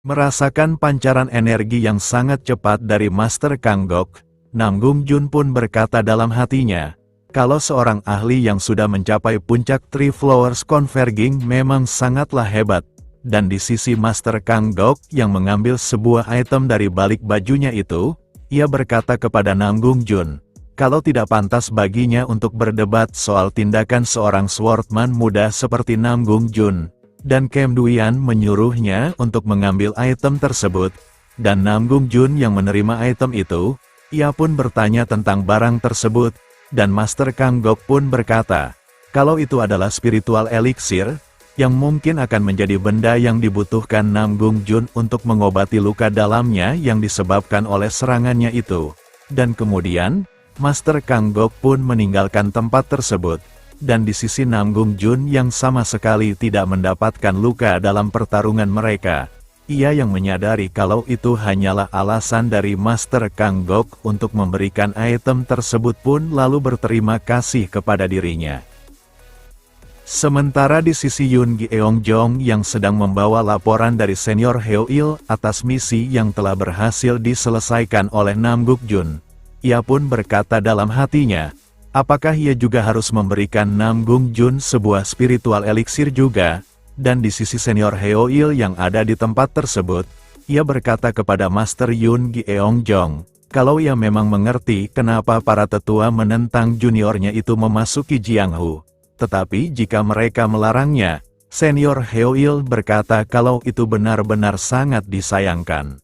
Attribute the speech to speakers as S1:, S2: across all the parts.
S1: Merasakan pancaran energi yang sangat cepat dari Master Kang Gok, Nam Gung Jun pun berkata dalam hatinya, kalau seorang ahli yang sudah mencapai puncak Three Flowers Converging memang sangatlah hebat. Dan di sisi Master Kang Gok yang mengambil sebuah item dari balik bajunya itu, ia berkata kepada Nam Gung Jun, kalau tidak pantas baginya untuk berdebat soal tindakan seorang swordman muda seperti Nam Gung Jun. Dan Kem Duyan menyuruhnya untuk mengambil item tersebut, dan Nam Gung Jun yang menerima item itu, ia pun bertanya tentang barang tersebut, dan Master Kang Gok pun berkata, kalau itu adalah spiritual elixir, yang mungkin akan menjadi benda yang dibutuhkan Nam Gung Jun untuk mengobati luka dalamnya yang disebabkan oleh serangannya itu. Dan kemudian, Master Kang Gok pun meninggalkan tempat tersebut. Dan di sisi Nam Gung Jun yang sama sekali tidak mendapatkan luka dalam pertarungan mereka, ia yang menyadari kalau itu hanyalah alasan dari Master Kang Gok untuk memberikan item tersebut pun lalu berterima kasih kepada dirinya. Sementara di sisi Yun Gyeongjong yang sedang membawa laporan dari Senior Heo-il atas misi yang telah berhasil diselesaikan oleh Nam Gung Jun, ia pun berkata dalam hatinya, apakah ia juga harus memberikan Nam Gung Jun sebuah spiritual elixir juga? Dan di sisi Senior Heo-il yang ada di tempat tersebut, ia berkata kepada Master Yun Gyeongjong, kalau ia memang mengerti kenapa para tetua menentang juniornya itu memasuki Jianghu. Tetapi jika mereka melarangnya, Senior Heo-il berkata kalau itu benar-benar sangat disayangkan.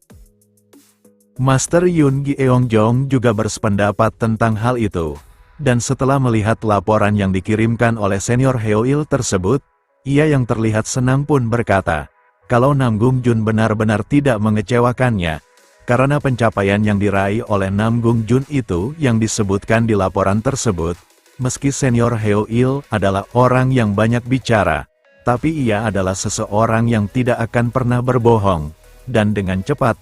S1: Master Yun Gyeongjong juga bersependapat tentang hal itu. Dan setelah melihat laporan yang dikirimkan oleh Senior Heo-il tersebut, ia yang terlihat senang pun berkata, kalau Nam Gung Jun benar-benar tidak mengecewakannya, karena pencapaian yang diraih oleh Nam Gung Jun itu yang disebutkan di laporan tersebut, meski Senior Heo-il adalah orang yang banyak bicara, tapi ia adalah seseorang yang tidak akan pernah berbohong, dan dengan cepat,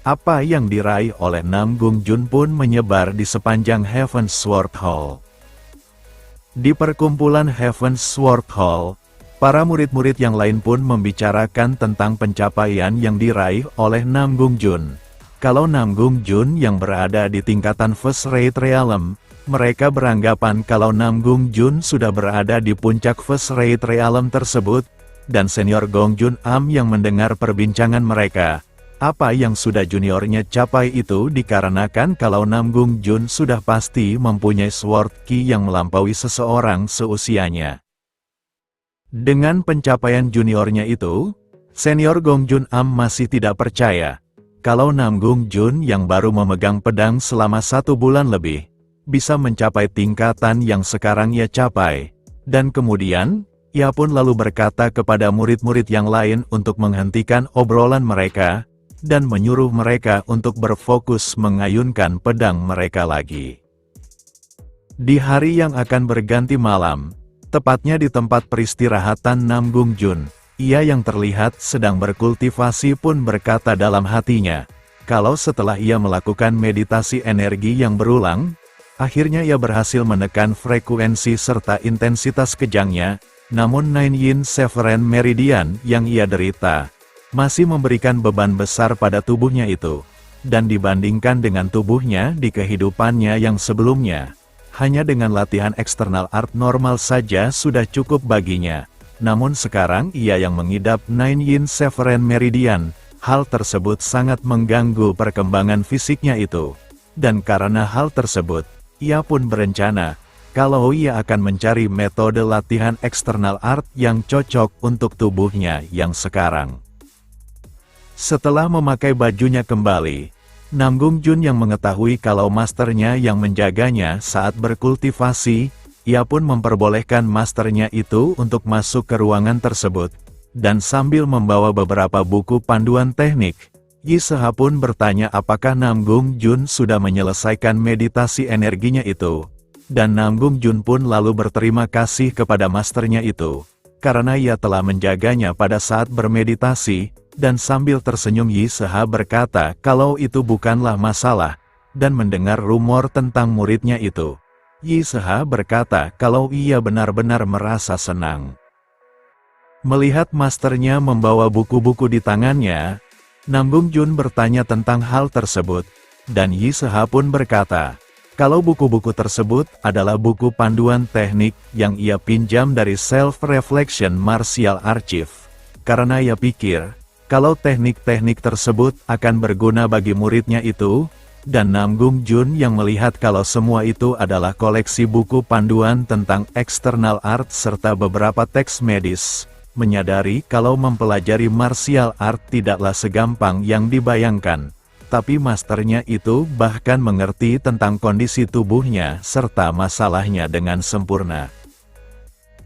S1: apa yang diraih oleh Nam Gung Jun pun menyebar di sepanjang Heaven's Sword Hall. Di perkumpulan Heaven's Sword Hall, para murid-murid yang lain pun membicarakan tentang pencapaian yang diraih oleh Nam Gung Jun. Kalau Nam Gung Jun yang berada di tingkatan First Rate Realm, mereka beranggapan kalau Nam Gung Jun sudah berada di puncak First Rate Realm tersebut, dan Senior Gong Jun Am yang mendengar perbincangan mereka. Apa yang sudah juniornya capai itu dikarenakan kalau Nam Gung Jun sudah pasti mempunyai sword ki yang melampaui seseorang seusianya. Dengan pencapaian juniornya itu, Senior Gong Jun Am masih tidak percaya kalau Nam Gung Jun yang baru memegang pedang selama 1 bulan lebih, bisa mencapai tingkatan yang sekarang ia capai. Dan kemudian, ia pun lalu berkata kepada murid-murid yang lain untuk menghentikan obrolan mereka, dan menyuruh mereka untuk berfokus mengayunkan pedang mereka lagi. Di hari yang akan berganti malam, tepatnya di tempat peristirahatan Nam Gung Jun, ia yang terlihat sedang berkultivasi pun berkata dalam hatinya, kalau setelah ia melakukan meditasi energi yang berulang, akhirnya ia berhasil menekan frekuensi serta intensitas kejangnya, namun Nine Yin Severen Meridian yang ia derita, masih memberikan beban besar pada tubuhnya itu. Dan dibandingkan dengan tubuhnya di kehidupannya yang sebelumnya, hanya dengan latihan eksternal art normal saja sudah cukup baginya. Namun sekarang ia yang mengidap Nine Yin Severen Meridian, hal tersebut sangat mengganggu perkembangan fisiknya itu. Dan karena hal tersebut, ia pun berencana, kalau ia akan mencari metode latihan eksternal art yang cocok untuk tubuhnya yang sekarang. Setelah memakai bajunya kembali, Nam Gung Jun yang mengetahui kalau masternya yang menjaganya saat berkultivasi, ia pun memperbolehkan masternya itu untuk masuk ke ruangan tersebut, dan sambil membawa beberapa buku panduan teknik, Yi Seha pun bertanya apakah Nam Gung Jun sudah menyelesaikan meditasi energinya itu, dan Nam Gung Jun pun lalu berterima kasih kepada masternya itu, karena ia telah menjaganya pada saat bermeditasi. Dan sambil tersenyum Yi Seha berkata kalau itu bukanlah masalah, dan mendengar rumor tentang muridnya itu, Yi Seha berkata kalau ia benar-benar merasa senang. Melihat masternya membawa buku-buku di tangannya, Namgung Jun bertanya tentang hal tersebut, dan Yi Seha pun berkata, kalau buku-buku tersebut adalah buku panduan teknik yang ia pinjam dari Self-Reflection Martial Archive. Karena ia pikir, kalau teknik-teknik tersebut akan berguna bagi muridnya itu, dan Namgung Jun yang melihat kalau semua itu adalah koleksi buku panduan tentang external art serta beberapa teks medis, menyadari kalau mempelajari martial art tidaklah segampang yang dibayangkan. Tapi masternya itu bahkan mengerti tentang kondisi tubuhnya serta masalahnya dengan sempurna.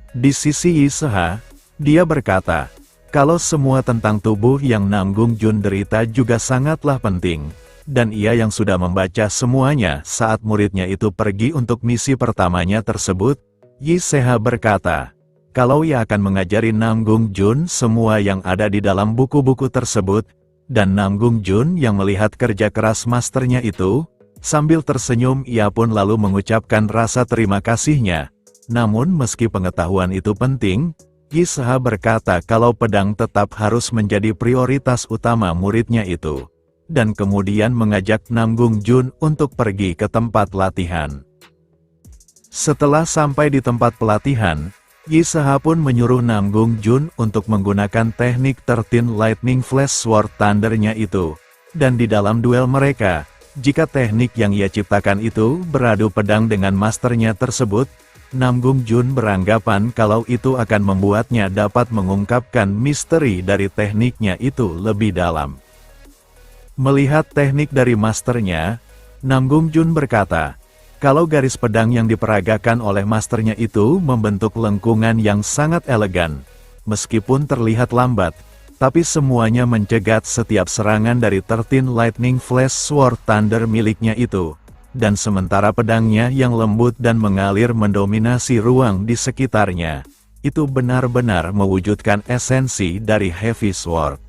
S1: Di sisi Yi Seha, dia berkata, kalau semua tentang tubuh yang Namgung Jun derita juga sangatlah penting, dan ia yang sudah membaca semuanya saat muridnya itu pergi untuk misi pertamanya tersebut, Yi Seha berkata, kalau ia akan mengajari Namgung Jun semua yang ada di dalam buku-buku tersebut, dan Namgung Jun yang melihat kerja keras masternya itu, sambil tersenyum ia pun lalu mengucapkan rasa terima kasihnya. Namun meski pengetahuan itu penting, Yi Seha berkata kalau pedang tetap harus menjadi prioritas utama muridnya itu, dan kemudian mengajak Namgung Jun untuk pergi ke tempat latihan. Setelah sampai di tempat pelatihan, Yi Seha pun menyuruh Namgung Jun untuk menggunakan teknik 13 Lightning Flash Sword Thunder-nya itu, dan di dalam duel mereka, jika teknik yang ia ciptakan itu beradu pedang dengan masternya tersebut, Namgung Jun beranggapan kalau itu akan membuatnya dapat mengungkapkan misteri dari tekniknya itu lebih dalam. Melihat teknik dari masternya, Namgung Jun berkata, kalau garis pedang yang diperagakan oleh masternya itu membentuk lengkungan yang sangat elegan, meskipun terlihat lambat, tapi semuanya mencegat setiap serangan dari 13 Lightning Flash Sword Thunder miliknya itu. Dan sementara pedangnya yang lembut dan mengalir mendominasi ruang di sekitarnya, itu benar-benar mewujudkan esensi dari Heavy Sword.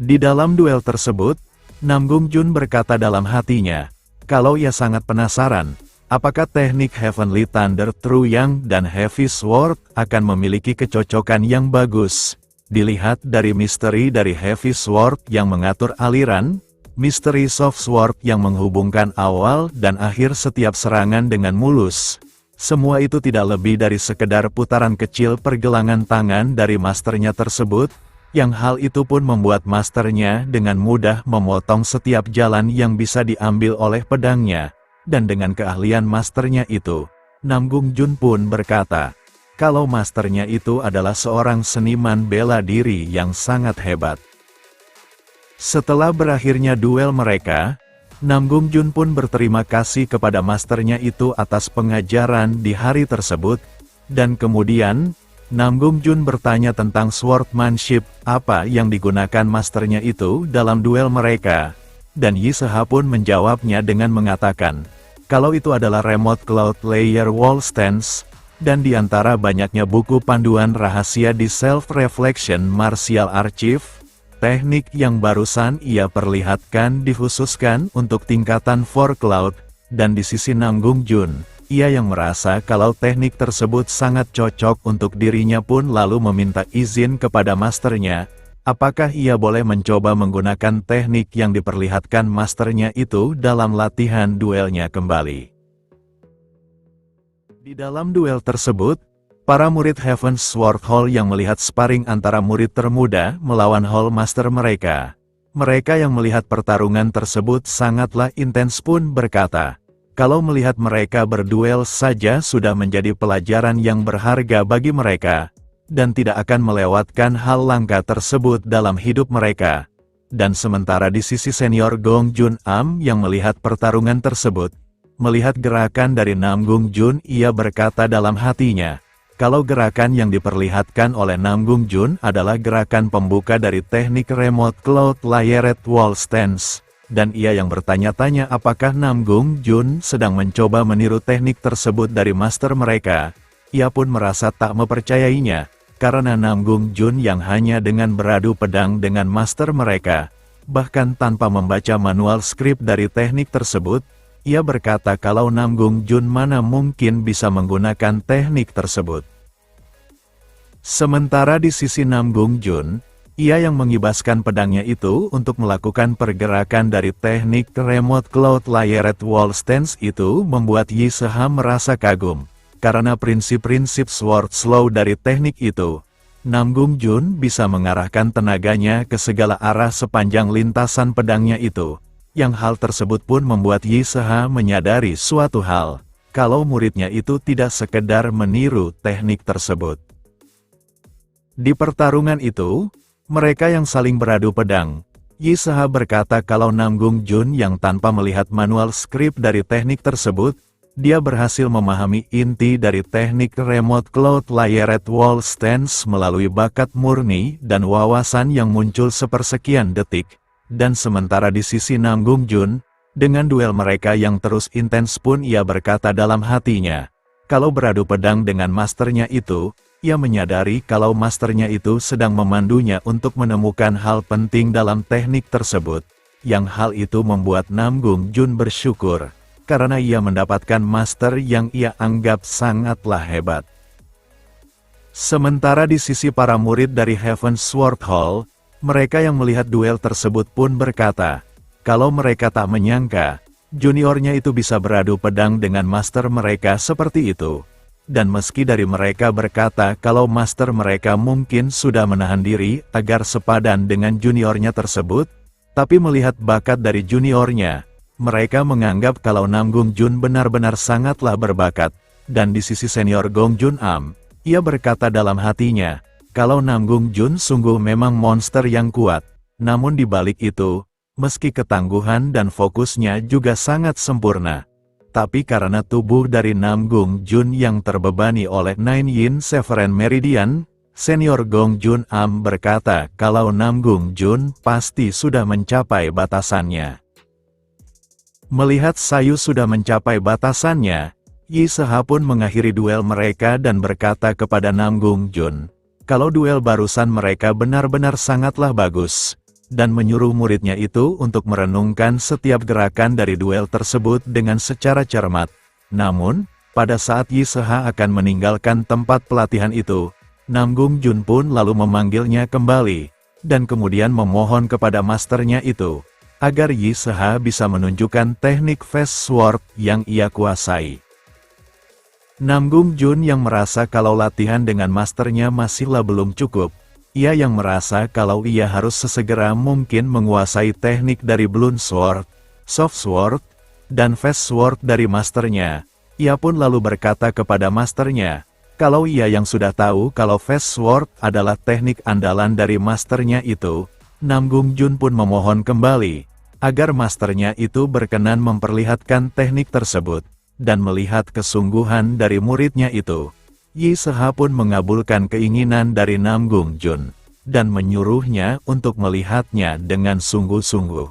S1: Di dalam duel tersebut, Namgung Jun berkata dalam hatinya, kalau ia sangat penasaran, apakah teknik Heavenly Thunder True Yang dan Heavy Sword akan memiliki kecocokan yang bagus. Dilihat dari misteri dari Heavy Sword yang mengatur aliran, misteri Soft Sword yang menghubungkan awal dan akhir setiap serangan dengan mulus. Semua itu tidak lebih dari sekedar putaran kecil pergelangan tangan dari masternya tersebut, yang hal itu pun membuat masternya dengan mudah memotong setiap jalan yang bisa diambil oleh pedangnya. Dan dengan keahlian masternya itu, Namgung Jun pun berkata, kalau masternya itu adalah seorang seniman bela diri yang sangat hebat. Setelah berakhirnya duel mereka, Namgung Jun pun berterima kasih kepada masternya itu atas pengajaran di hari tersebut, dan kemudian, Namgung Jun bertanya tentang swordmanship, apa yang digunakan masternya itu dalam duel mereka, dan Yi Seha pun menjawabnya dengan mengatakan, kalau itu adalah Remote Cloud Layer Wall Stance, dan di antara banyaknya buku panduan rahasia di Self-Reflection Martial Archive, teknik yang barusan ia perlihatkan dikhususkan untuk tingkatan 4 Cloud, dan di sisi Namgung Jun, ia yang merasa kalau teknik tersebut sangat cocok untuk dirinya pun lalu meminta izin kepada masternya, apakah ia boleh mencoba menggunakan teknik yang diperlihatkan masternya itu dalam latihan duelnya kembali. Di dalam duel tersebut, para murid Heaven's Sword Hall yang melihat sparring antara murid termuda melawan Hall Master mereka. Mereka yang melihat pertarungan tersebut sangatlah intens pun berkata, kalau melihat mereka berduel saja sudah menjadi pelajaran yang berharga bagi mereka, dan tidak akan melewatkan hal langka tersebut dalam hidup mereka. Dan sementara di sisi senior Gong Jun Am yang melihat pertarungan tersebut, melihat gerakan dari Namgung Jun ia berkata dalam hatinya, kalau gerakan yang diperlihatkan oleh Namgung Jun adalah gerakan pembuka dari teknik Remote Cloud Layered Wall Stance, dan ia yang bertanya-tanya apakah Namgung Jun sedang mencoba meniru teknik tersebut dari master mereka, ia pun merasa tak mempercayainya, karena Namgung Jun yang hanya dengan beradu pedang dengan master mereka, bahkan tanpa membaca manual skrip dari teknik tersebut, ia berkata kalau Namgung Jun mana mungkin bisa menggunakan teknik tersebut. Sementara di sisi Namgung Jun, Ia yang mengibaskan pedangnya itu untuk melakukan pergerakan dari teknik Remote Cloud Layered Wall Stance itu membuat Yi Se-ha merasa kagum. Karena prinsip-prinsip Sword Slow dari teknik itu, Nam Gung Jun bisa mengarahkan tenaganya ke segala arah sepanjang lintasan pedangnya itu. Yang hal tersebut pun membuat Yi Se-ha menyadari suatu hal, kalau muridnya itu tidak sekedar meniru teknik tersebut. Di pertarungan itu, mereka yang saling beradu pedang, Yi Se-ha berkata kalau Nam Gung Jun yang tanpa melihat manual skrip dari teknik tersebut, dia berhasil memahami inti dari teknik Remote Cloud Layered Wall Stance melalui bakat murni dan wawasan yang muncul sepersekian detik. Dan sementara di sisi Nam Gung Jun, dengan duel mereka yang terus intens pun ia berkata dalam hatinya, kalau beradu pedang dengan masternya itu, ia menyadari kalau masternya itu sedang memandunya untuk menemukan hal penting dalam teknik tersebut, yang hal itu membuat Nam Gung Jun bersyukur, karena ia mendapatkan master yang ia anggap sangatlah hebat. Sementara di sisi para murid dari Heaven's Sword Hall, mereka yang melihat duel tersebut pun berkata, kalau mereka tak menyangka, juniornya itu bisa beradu pedang dengan master mereka seperti itu. Dan meski dari mereka berkata kalau master mereka mungkin sudah menahan diri agar sepadan dengan juniornya tersebut, tapi melihat bakat dari juniornya, mereka menganggap kalau Nam Gung Jun benar-benar sangatlah berbakat. Dan di sisi senior Gong Jun Am, ia berkata dalam hatinya, kalau Nam Gung Jun sungguh memang monster yang kuat, namun di balik itu, meski ketangguhan dan fokusnya juga sangat sempurna. Tapi karena tubuh dari Nam Gung Jun yang terbebani oleh Nine Yin Seven Meridian, senior Gong Jun Am berkata kalau Nam Gung Jun pasti sudah mencapai batasannya. Melihat Sayu sudah mencapai batasannya, Yi Se-ha pun mengakhiri duel mereka dan berkata kepada Nam Gung Jun, kalau duel barusan mereka benar-benar sangatlah bagus, dan menyuruh muridnya itu untuk merenungkan setiap gerakan dari duel tersebut dengan secara cermat. Namun, pada saat Yi Se-ha akan meninggalkan tempat pelatihan itu, Nam Gung Jun pun lalu memanggilnya kembali, dan kemudian memohon kepada masternya itu, agar Yi Se-ha bisa menunjukkan teknik Fast Sword yang ia kuasai. Nam Gung Jun yang merasa kalau latihan dengan masternya masihlah belum cukup, ia yang merasa kalau ia harus sesegera mungkin menguasai teknik dari Blunt Sword, Soft Sword, dan Fast Sword dari masternya. Ia pun lalu berkata kepada masternya, kalau ia yang sudah tahu kalau Fast Sword adalah teknik andalan dari masternya itu, Nam Gung Jun pun memohon kembali, agar masternya itu berkenan memperlihatkan teknik tersebut. Dan melihat kesungguhan dari muridnya itu, Yi Se-ha pun mengabulkan keinginan dari Nam Gung Jun, dan menyuruhnya untuk melihatnya dengan sungguh-sungguh.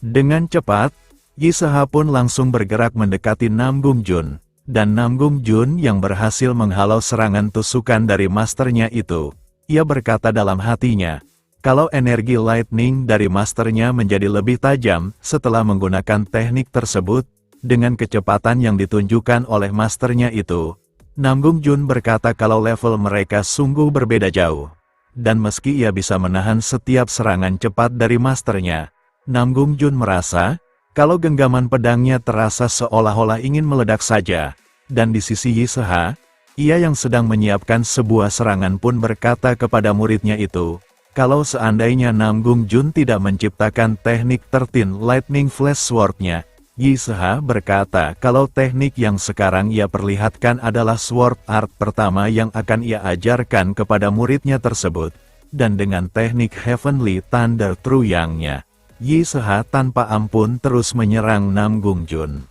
S1: Dengan cepat, Yi Se-ha pun langsung bergerak mendekati Nam Gung Jun, dan Nam Gung Jun yang berhasil menghalau serangan tusukan dari masternya itu, ia berkata dalam hatinya, kalau energi lightning dari masternya menjadi lebih tajam setelah menggunakan teknik tersebut, dengan kecepatan yang ditunjukkan oleh masternya itu, Nam Gung Jun berkata kalau level mereka sungguh berbeda jauh. Dan meski ia bisa menahan setiap serangan cepat dari masternya, Nam Gung Jun merasa, kalau genggaman pedangnya terasa seolah-olah ingin meledak saja. Dan di sisi Yi Se-ha, ia yang sedang menyiapkan sebuah serangan pun berkata kepada muridnya itu, kalau seandainya Nam Gung Jun tidak menciptakan teknik 13 Lightning Flash Sword-nya, Yi Se-ha berkata kalau teknik yang sekarang ia perlihatkan adalah sword art pertama yang akan ia ajarkan kepada muridnya tersebut. Dan dengan teknik Heavenly Thunder Truyang-nya, Yi Se-ha tanpa ampun terus menyerang Nam Gung Jun.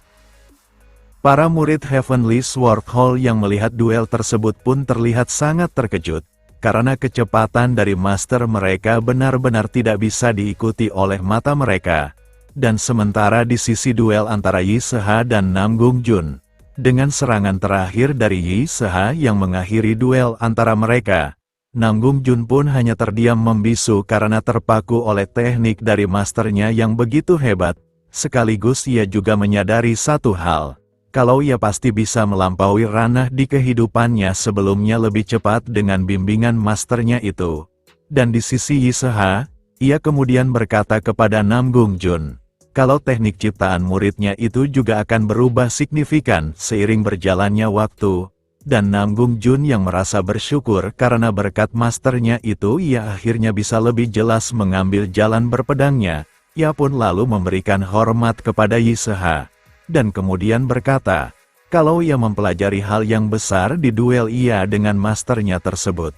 S1: Para murid Heavenly Sword Hall yang melihat duel tersebut pun terlihat sangat terkejut, karena kecepatan dari master mereka benar-benar tidak bisa diikuti oleh mata mereka. Dan sementara di sisi duel antara Yi Se-ha dan Nam Gung Jun, dengan serangan terakhir dari Yi Se-ha yang mengakhiri duel antara mereka, Nam Gung Jun pun hanya terdiam membisu karena terpaku oleh teknik dari masternya yang begitu hebat. Sekaligus ia juga menyadari satu hal, kalau ia pasti bisa melampaui ranah di kehidupannya sebelumnya lebih cepat dengan bimbingan masternya itu. Dan di sisi Yi Se-ha, ia kemudian berkata kepada Nam Gung Jun, kalau teknik ciptaan muridnya itu juga akan berubah signifikan seiring berjalannya waktu. Dan Nam Gung Jun yang merasa bersyukur karena berkat masternya itu ia akhirnya bisa lebih jelas mengambil jalan berpedangnya. Ia pun lalu memberikan hormat kepada Yi Se-ha. Dan kemudian berkata, kalau ia mempelajari hal yang besar di duel ia dengan masternya tersebut.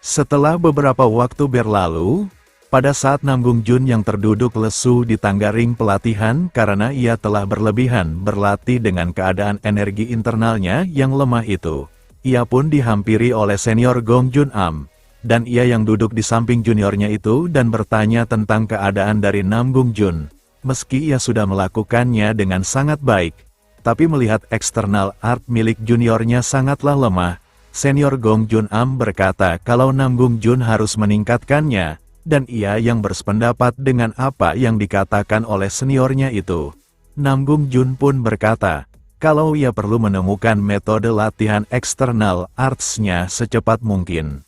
S1: Setelah beberapa waktu berlalu, pada saat Nam Gung Jun yang terduduk lesu di tangga ring pelatihan karena ia telah berlebihan berlatih dengan keadaan energi internalnya yang lemah itu, ia pun dihampiri oleh senior Gong Jun Am, dan ia yang duduk di samping juniornya itu dan bertanya tentang keadaan dari Nam Gung Jun. Meski ia sudah melakukannya dengan sangat baik, tapi melihat eksternal art milik juniornya sangatlah lemah, senior Gong Jun Am berkata kalau Nam Gung Jun harus meningkatkannya, dan ia yang bersependapat dengan apa yang dikatakan oleh seniornya itu. Nam Gung Jun pun berkata, kalau ia perlu menemukan metode latihan eksternal arts-nya secepat mungkin.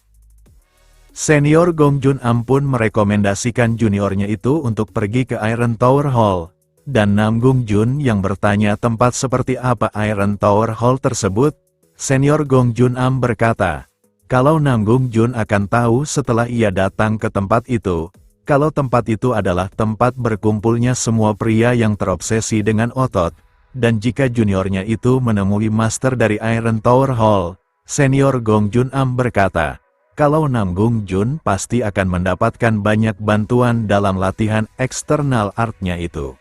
S1: Senior Gong Jun Am pun merekomendasikan juniornya itu untuk pergi ke Iron Tower Hall, dan Nam Gung Jun yang bertanya tempat seperti apa Iron Tower Hall tersebut. Senior Gong Jun Am berkata, kalau Nam Gung Jun akan tahu setelah ia datang ke tempat itu, kalau tempat itu adalah tempat berkumpulnya semua pria yang terobsesi dengan otot, dan jika juniornya itu menemui master dari Iron Tower Hall, senior Gong Jun Am berkata, kalau Nam Gung Jun pasti akan mendapatkan banyak bantuan dalam latihan eksternal artnya itu.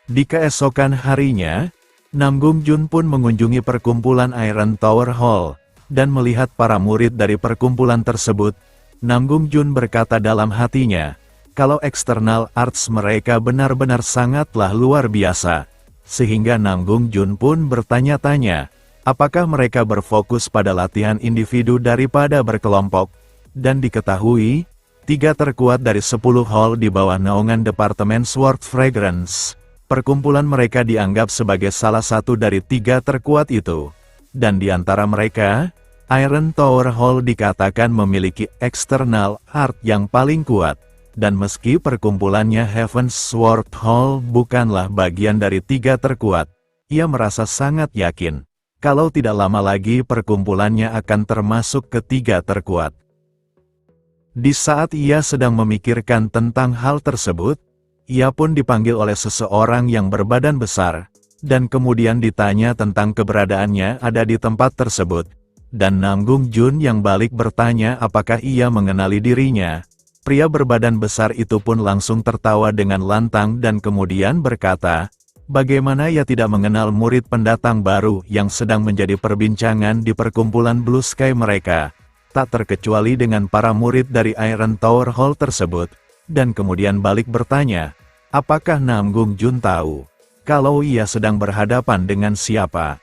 S1: Di keesokan harinya, Nam Gung Jun pun mengunjungi perkumpulan Iron Tower Hall, dan melihat para murid dari perkumpulan tersebut. Nam Gung Jun berkata dalam hatinya, kalau eksternal arts mereka benar-benar sangatlah luar biasa, sehingga Nam Gung Jun pun bertanya-tanya, apakah mereka berfokus pada latihan individu daripada berkelompok, dan diketahui, 3 terkuat dari 10 hall di bawah naungan Departemen Sword Fragrance. Perkumpulan mereka dianggap sebagai salah satu dari 3 terkuat itu. Dan di antara mereka, Iron Tower Hall dikatakan memiliki eksternal art yang paling kuat. Dan meski perkumpulannya Heaven's Sword Hall bukanlah bagian dari 3 terkuat, ia merasa sangat yakin, kalau tidak lama lagi perkumpulannya akan termasuk ke 3 terkuat. Di saat ia sedang memikirkan tentang hal tersebut, ia pun dipanggil oleh seseorang yang berbadan besar, dan kemudian ditanya tentang keberadaannya ada di tempat tersebut. Dan Nam Gung Jun yang balik bertanya apakah ia mengenali dirinya. Pria berbadan besar itu pun langsung tertawa dengan lantang dan kemudian berkata, bagaimana ia tidak mengenal murid pendatang baru yang sedang menjadi perbincangan di perkumpulan Blue Sky mereka, tak terkecuali dengan para murid dari Iron Tower Hall tersebut. Dan kemudian balik bertanya, apakah Nam Gung Jun tahu kalau ia sedang berhadapan dengan siapa?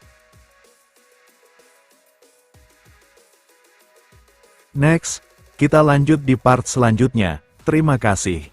S1: Next, kita lanjut di part selanjutnya. Terima kasih.